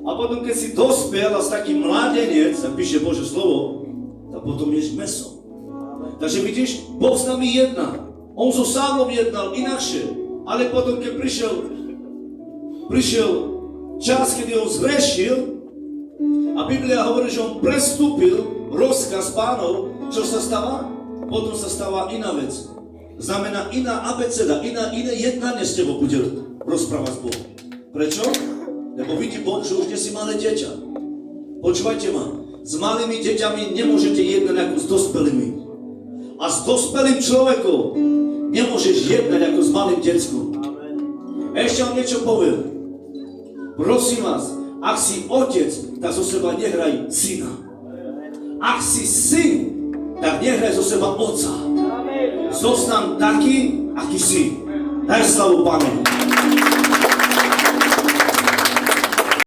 A potom, keď si dospel a si taký mladenec, tak píše Bože slovo, tak potom ješ meso. Takže vidíš, Boh s nami jedná. On so Saulom jednal inakšie. Ale potom, keď prišiel čas, kedy on zhrešil, a Biblia hovorí, že on prestúpil rozkaz Pánov, čo sa stáva? Potom sa stáva iná vec. Znamená iná abeceda, iné jednanie s tebou bude rozprávať s Bohom. Prečo? Lebo vidí Boh, že už nie si malé dieťa. Počúvajte ma, s malými deťami nemôžete jednať ako s dospelými. A s dospelým človekom nemôžeš jednať ako s malým deckom. Ešte vám niečo poviem. Prosím vás, ak si otec, tak zo seba nehraj syna. Ak si syn, tak nehraj zo seba otca. Zostaň taký, aký si. Daj slavu Pánu.